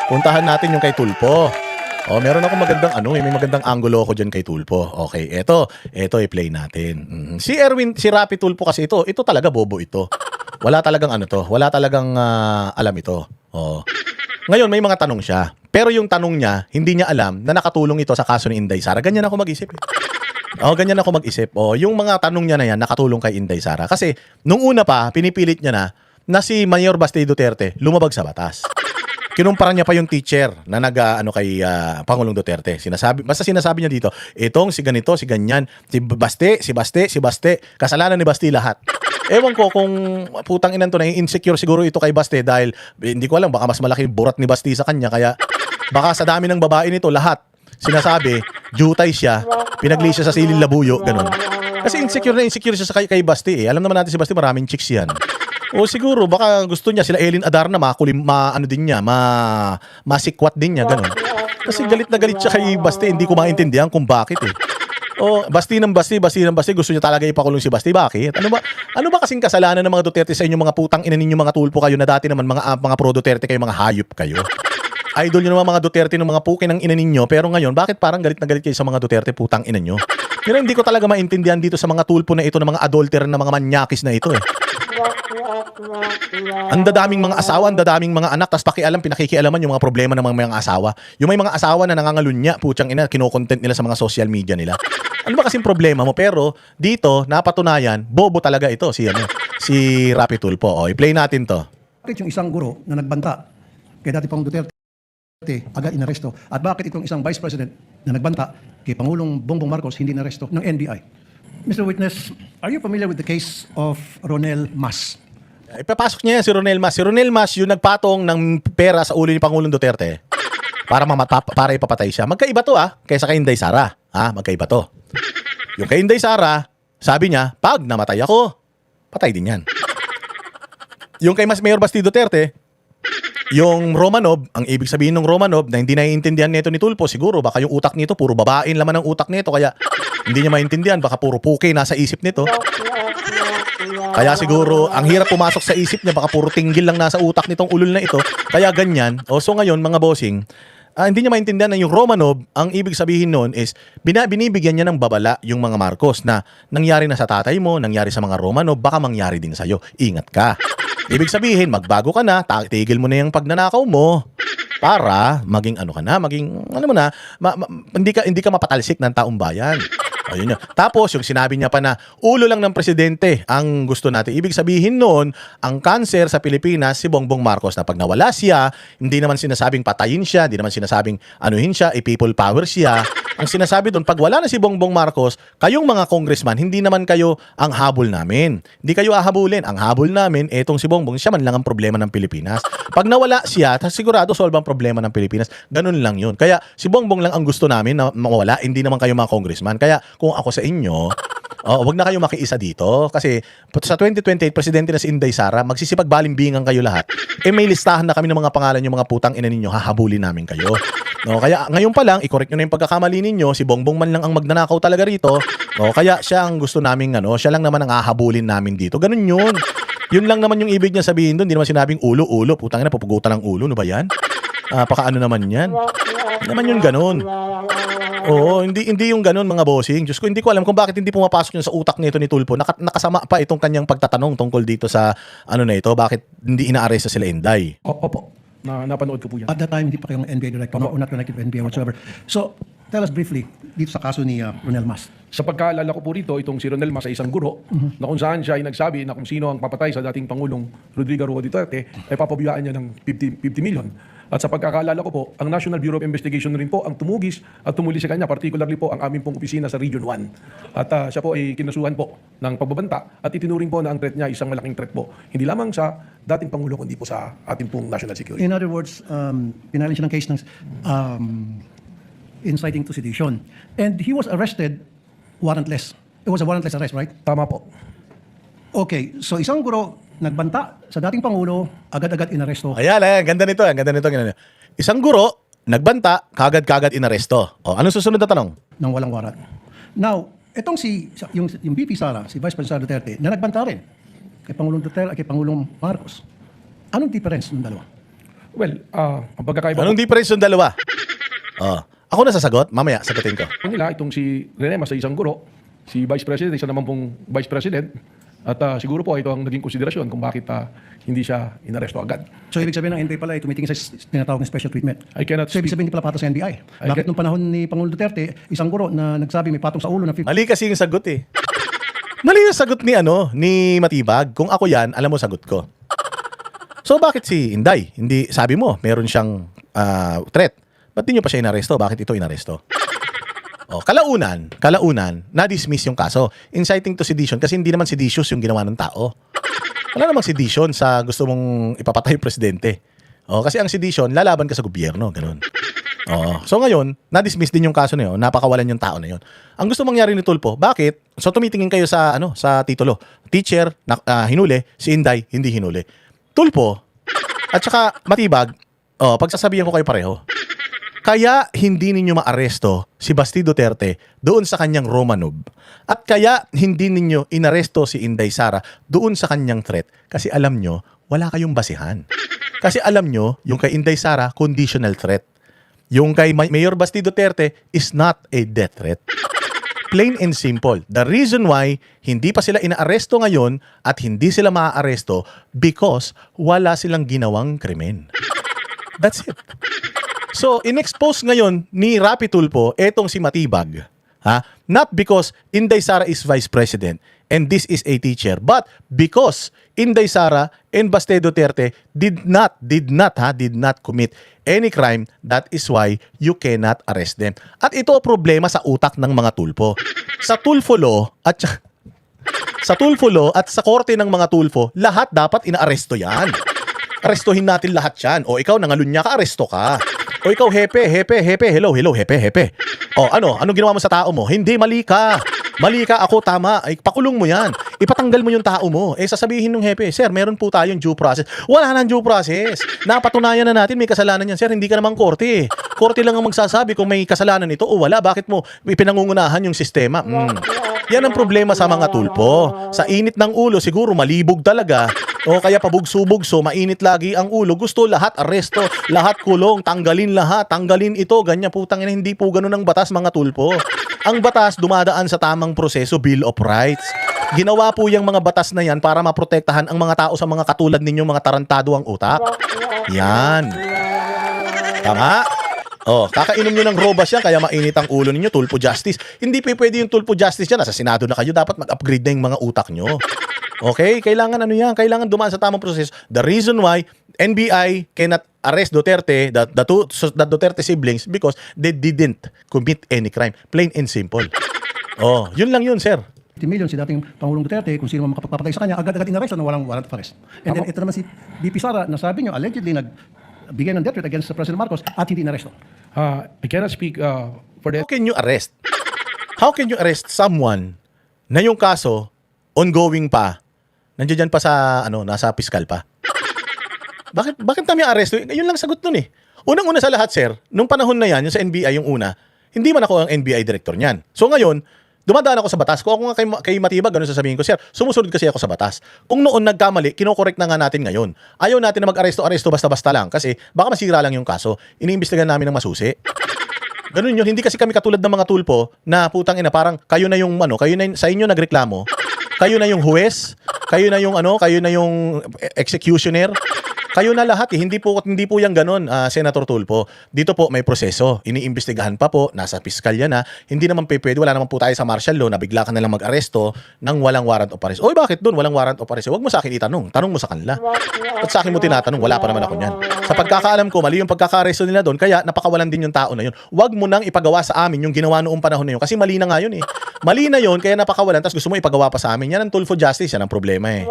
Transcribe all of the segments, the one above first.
Puntahan natin yung kay Tulpo. Oh, meron akong magandang may magandang angulo ako diyan kay Tulpo. Okay, eto i-play natin. Si Erwin, si Rapi Tulpo kasi ito talaga bobo ito. Wala talagang wala talagang alam ito. Oh. Ngayon may mga tanong siya. Pero yung tanong niya, hindi niya alam na nakatulong ito sa kaso ni Inday Sara. Ganyan ako mag-isip. Ganyan ako mag-isip. Yung mga tanong niya na yan nakatulong kay Inday Sara kasi nung una pa pinipilit niya na si Mayor Basti Duterte lumabag sa batas. Kinumpara niya pa yung teacher na kay Pangulong Duterte. Basta sinasabi niya dito, itong si ganito, si ganyan, si Baste, kasalanan ni Basti lahat. Ewan ko kung putang inan to na insecure siguro ito kay Baste dahil hindi ko alam, baka mas malaki burat ni Basti sa kanya kaya baka sa dami ng babae nito lahat sinasabi, jutay siya, pinagli siya sa silid labuyo, ganun. Kasi insecure siya sa kay Basti eh. Alam naman natin si Basti maraming chicks yan. O siguro baka gusto niya sila Ellen Adarna masikwat din niya ganun. Kasi galit na galit siya kay Basti, hindi ko maintindihan kung bakit eh. Basti ng Basti gusto niya talaga ipakulong si Basti. Bakit? Ano ba kasing kasalanan ng mga Duterte sa inyong mga putang ina ninyo mga tulpo kayo na dati naman mga pro Duterte kayo, mga hayop kayo. Idol niyo naman mga Duterte ng mga pukin ng ina ninyo, pero ngayon bakit parang galit na galit kayo sa mga Duterte putang ina niyo? Pero hindi ko talaga maintindihan dito sa mga tulpo na ito ng mga adulterer na mga manyakis na ito eh. Ang dadaming mga asawa, ang dadaming mga anak, tapos pinakikialaman yung mga problema ng mga asawa. Yung may mga asawa na nangangalunya, putyang ina, kinokontent nila sa mga social media nila. Ano ba kasing problema mo? Pero dito, napatunayan, bobo talaga ito si Rapi Tulpo. I-play natin to. Bakit yung isang guro na nagbanta kay dati Pangulong Duterte agad inaresto? At bakit itong isang vice president na nagbanta kay Pangulong Bongbong Marcos hindi inaresto ng NBI? Mr. Witness, are you familiar with the case of Ronel Mas? Ipapasok niya yan si Ronel Mas. Si Ronel Mas yung nagpatong ng pera sa ulo ni Pangulong Duterte para ipapatay siya. Magkaiba to kaysa kay Inday Sara. Magkaiba to. Yung kay Inday Sara, sabi niya, pag namatay ako, patay din yan. Yung kay Mayor Basti Duterte, yung Romanov, ang ibig sabihin ng Romanov na hindi naiintindihan nito ni Tulpo, siguro baka yung utak nito, puro babaeng laman ng utak nito, kaya hindi niya maintindihan, baka puro puke nasa isip nito. Kaya siguro, ang hirap pumasok sa isip niya, baka puro tinggil lang nasa utak nitong ulol na ito. Kaya ganyan. So ngayon, mga bossing, hindi niya maintindihan na yung Romanov, ang ibig sabihin nun is, binibigyan niya ng babala yung mga Marcos na nangyari na sa tatay mo, nangyari sa mga Romanov, baka mangyari din sa'yo. Ingat ka. Ibig sabihin, magbago ka na, tigil mo na yung pagnanakaw mo para maging hindi ka mapatalsik ng taong bayan. Ayun yun. Tapos, yung sinabi niya pa na ulo lang ng presidente ang gusto natin. Ibig sabihin noon, ang cancer sa Pilipinas, si Bongbong Marcos na pag nawala siya, hindi naman sinasabing patayin siya, hindi naman sinasabing anuhin siya, i-people power siya. Ang sinasabi doon, pag wala na si Bongbong Marcos, kayong mga congressman, hindi naman kayo ang habol namin. Hindi kayo ahabulin. Ang habol namin, etong si Bongbong, siya man lang ang problema ng Pilipinas. Pag nawala siya, sigurado solve ang problema ng Pilipinas. Ganun lang yun. Kaya si Bongbong lang ang gusto namin na mawala, hindi naman kayo mga congressman. Kaya kung ako sa inyo, wag na kayo makiisa dito kasi sa 2028 presidente na si Inday Sara, magsisipagbalimbingan kayo lahat. May listahan na kami ng mga pangalan yung mga putang ina ninyo, hahabulin namin kayo. Kaya ngayon pa lang, i-correct nyo na yung pagkakamali ninyo, si Bongbong man lang ang magnanakaw talaga rito. Kaya siya ang gusto namin siya lang naman ang hahabulin namin dito. Ganun yun. Yun lang naman yung ibig niya sabihin doon. Hindi naman sinabing ulo, putang ina, pupugutan ng ulo, no ba yan? Pakaano naman yan? Hindi naman yun ganun. Hindi yung ganun mga bossing. Diyos ko, hindi ko alam kung bakit hindi pumapasok yun sa utak nito ni Tulpo. Nakasama pa itong kanyang pagtatanong tungkol dito sa na ito, bakit hindi ina-arrest sa sila Inday. Opo. Napanood ko po yan. At that time, hindi pa kayong NBA director or not connected to NBA whatsoever. So, tell us briefly dito sa kaso ni Ronel Mas. Sa pagkaalala ko po rito, itong si Ronel Mas ay isang guro na kung saan siya ay nagsabi na kung sino ang papatay sa dating Pangulong Rodrigo Roa Duterte ay papabiyaan niya ng 50 million. At sa pagkakaalala ko po, ang National Bureau of Investigation rin po ang tumugis at tumuli sa kanya, particularly po ang aming pong opisina sa Region 1. At siya po ay kinasuhan po ng pagbabanta at itinuring po na ang threat niya isang malaking threat po. Hindi lamang sa dating Pangulo kundi po sa ating pong national security. In other words, pinalan siya ng case ng inciting to sedition. And he was arrested warrantless. It was a warrantless arrest, right? Tama po. Okay, so isang guro nagbanta sa dating Pangulo, agad-agad inaresto. Ayan, ganda nito. Isang guro, nagbanta, kagad-kagad inaresto. Anong susunod na tanong? Ng walang warrant. Now, itong yung VP Sara, si Vice President Duterte, na nagbanta rin kay Pangulong Duterte at kay Pangulong Marcos. Anong difference ng dalawa? Well, ang pagkakaiba Anong difference yung dalawa? Oh. Ako na sasagot? Mamaya, sagutin ko. po nila, itong si Renema sa isang guro, si Vice President, isa naman pong Vice President, at siguro po ito ang naging konsiderasyon kung bakit hindi siya inaresto agad. So ibig sabihin ng NBI pala ay tumitingin sa tinatawag na special treatment. I cannot So ibig speak. sabihin hindi pala patos sa NBI. Bakit nung panahon ni Pangulong Duterte, isang guro na nagsabi may patong sa ulo na 50 Mali kasi yung sagot eh. Mali yung sagot ni Matibag. Kung ako yan, alam mo sagot ko. So bakit si Inday? Hindi, sabi mo, meron siyang threat. Ba't di nyo pa siya inaresto? Bakit ito inaresto? Oh, kalaunan, na-dismiss yung kaso. Inciting to sedition kasi hindi naman seditious yung ginawa ng tao. Wala namang sedition sa gusto mong ipapatay yung presidente. Oh, kasi ang sedition, lalaban ka sa gobyerno, ganun. Oh, so ngayon, na-dismiss din yung kaso na yun, napakawalan yung tao na yun. Ang gusto mangyari ni Tulfo, bakit? So tumitingin kayo sa sa titulo. Teacher, hinuli, si Inday, hindi hinuli. Tulfo, at saka Matibag, pagsasabihan ko kayo pareho. Kaya hindi ninyo maaresto si Basti Duterte doon sa kanyang Romanov. At kaya hindi ninyo inaresto si Inday Sara doon sa kanyang threat kasi alam nyo, wala kayong basihan. Kasi alam nyo, yung kay Inday Sara, conditional threat. Yung kay Mayor Basti Duterte is not a death threat. Plain and simple. The reason why hindi pa sila inaaresto ngayon at hindi sila maaaresto because wala silang ginawang krimen. That's it. So, in-expose ngayon ni Rapi Tulfo etong si Matibag. Not because Inday Sara is Vice President and this is a teacher, but because Inday Sara and Baste Duterte did not commit any crime. That is why you cannot arrest them. At ito ang problema sa utak ng mga Tulfo. Sa Tulfo law at sa korte ng mga Tulfo, lahat dapat inaaresto yan. Arestuhin natin lahat yan. O ikaw, nangalunya ka, aresto ka. O ikaw, hepe, hello, hepe. O ano ginawa mo sa tao mo? Hindi, mali ka, ako, tama. Ay, pakulong mo yan. Ipatanggal mo yung tao mo. Sasabihin ng hepe, sir, meron po tayong due process. Wala nang due process. Napatunayan na natin may kasalanan yan. Sir, hindi ka naman korte. Korte lang ang magsasabi kung may kasalanan ito o wala. Bakit mo pinangungunahan yung sistema? Yan ang problema sa mga Tulfo. Sa init ng ulo, siguro malibog talaga. O kaya pabugso-bugso, mainit lagi ang ulo. Gusto lahat aresto, lahat kulong, tanggalin lahat, tanggalin ito, ganyan putang ina, hindi po ganun ang batas mga Tulfo. Ang batas dumadaan sa tamang proseso, Bill of Rights. Ginawa po yung mga batas na yan para maprotektahan ang mga tao sa mga katulad ninyong mga tarantado ang utak. Yan. Tama? Kakainom nyo ng robas yan, kaya mainit ang ulo ninyo, Tulfo Justice. Hindi pa pwede yung Tulfo Justice yan, nasa Senado na kayo, dapat mag-upgrade na yung mga utak nyo. Okay? Kailangan kailangan dumaan sa tamang proseso. The reason why NBI cannot arrest Duterte, the Duterte siblings, because they didn't commit any crime. Plain and simple. Yun lang yun, sir. 50 million si dating Pangulong Duterte, kung sino man makapagpapatay sa kanya, agad-agad inaresto na walang warrant of arrest. And then ito naman si BP Sara, na sabi nyo, allegedly nagbigay ng death threat against President Marcos at hindi inaresto. I cannot speak for How the... can you arrest? How can you arrest someone na yung kaso ongoing pa, nandiyan pa sa nasa piskal pa? Bakit kami aresto? Yun lang sagot nun eh. Unang-una sa lahat, sir, nung panahon na yan, yung sa NBI yung una, hindi man ako ang NBI director niyan. So ngayon, dumadaan ako sa batas. Kung ako nga kay Matibag, ganun sasabihin ko, sir, sumusunod kasi ako sa batas. Kung noon nagkamali, kinokorek na nga natin ngayon. Ayaw natin na mag-aresto basta-basta lang kasi baka masira lang yung kaso. Iniimbestigahan namin ng masusi. Ganun yun. Hindi kasi kami katulad ng mga Tulfo na putang ina, parang kayo na yung sa inyo nagreklamo, kayo na yung huwes, kayo na yung executioner. Kayo na lahat eh. Hindi po yan ganun, Senator Tulfo. Dito po may proseso. Iniimbestigahan pa po, nasa piskalya na. Hindi naman pwede, wala naman po tayo sa martial law na bigla ka na lang mag-aresto nang walang warrant of arrest. Oy, bakit doon walang warrant of arrest? Huwag mo sa akin itanong. Tanong mo sa kanila. At sa akin mo tinatanong, wala pa naman ako niyan. Sa pagkakaalam ko, mali yung pagkaka-arresto nila doon, kaya napakawalan din yung tao na yun. Huwag mo nang ipagawa sa amin yung ginawa noong panahon na yun. Kasi mali na nga yun eh. Mali na yun, kaya napakawalan. Tapos gusto mo ipagawa pa sa amin. Yan ang Tulfo Justice. Yan ang problema eh.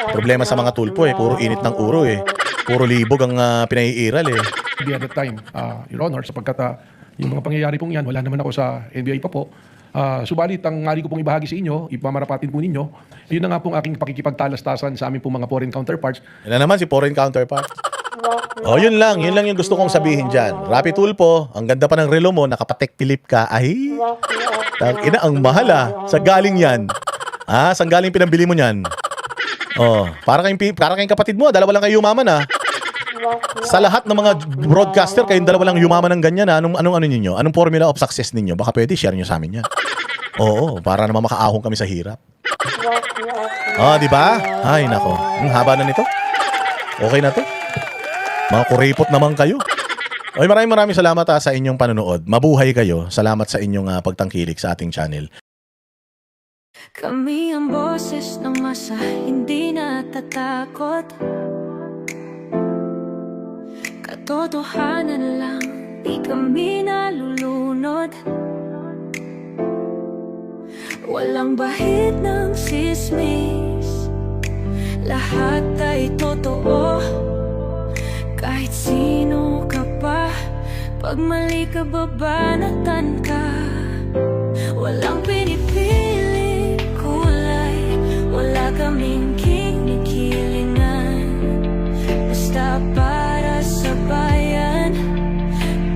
Problema sa mga Tulfo eh. Puro init ng uro eh. Puro libog ang pinaiiral eh. At that time, Your Honor, sapagkat yung mga pangyayari pong yan, wala naman ako sa NBI pa po. Subalit, ang ngari ko pong ibahagi sa inyo, ipamarapatin po ninyo, yun na nga pong aking pakikipagtalastasan sa aming pong mga foreign counterparts. Yan na naman si foreign counterpart. Yun lang yung gusto kong sabihin dyan. Rapi Tulfo, ang ganda pa ng relo mo, nakapatek Philip ka. Ay, ina, ang mahal sa galing yan. Saan galing pinambili mo yan? Para kayong kapatid mo, dalawa lang kayo umaman Sa lahat ng mga broadcaster, kayong dalawa lang yumaman ng ganyan. Anong ano ninyo? Anong formula of success ninyo? Baka pwede share nyo sa amin yan. Oo, para naman makaahon kami sa hirap. Ah, di ba? Ay, nako. Ang haba na nito. Okay na to. Mga kuripot naman kayo. Oy, maraming salamat sa inyong panonood. Mabuhay kayo. Salamat sa inyong pagtangkilik sa ating channel. Kami ang boses ng masa, hindi natatakot. Katotohanan lang, di kami nalulunod. Walang bahid ng sismis, lahat ay totoo. Kahit sino ka pa, pag mali ka babanatan ka. Walang pinipili kulay, wala kaming kinikilingan. Basta para sa bayan,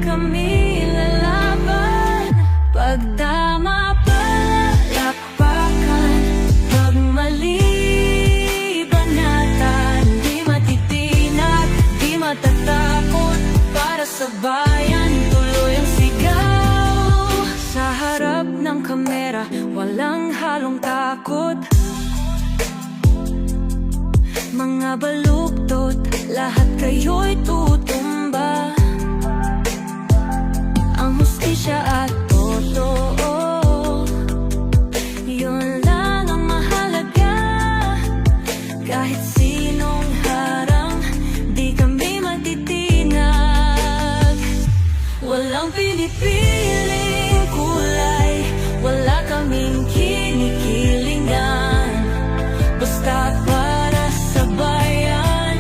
kami lalaban. Pag tama palakpakan, pag mali banatan. Di matitinag, di matatakot, para sa bayan tuloy ang sigaw. Sa harap ng kamera, walang halong takot. Mga baluktot, lahat kayo'y tutumba. Ang hustisya at totoo, yun lang ang mahalaga. Kahit sinong harang, di kami matitinag. Walang pinipiling kulay, wala kaming kinikilingan. Basta para sa bayan,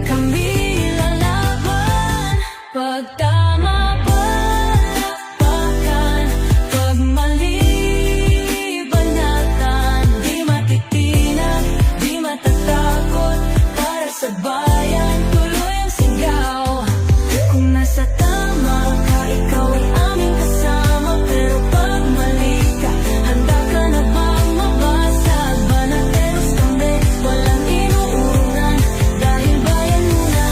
kami lalaban. Pag tama palakpakan, pag mali banatan. Di matitinag, di matatakot, para sa bayan tuloy ang sigaw. Kung nasa tama ka, ikaw ay aming kasama. Pero pag mali ka, handa ka na bang mabasag? Banateros kami, walang inuunan. Dahil bayan muna,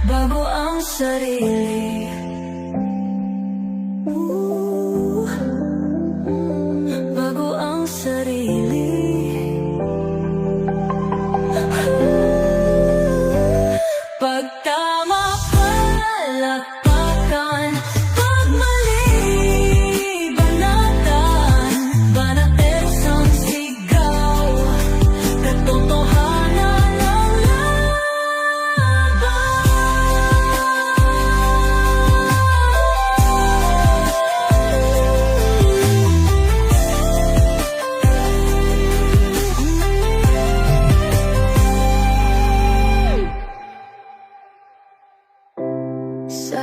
bago ang sarili. Bago ang sarili. Pag tama palakpakan, pag mali banatan. Banateros ang sigaw, katotohanan ang laban. Sa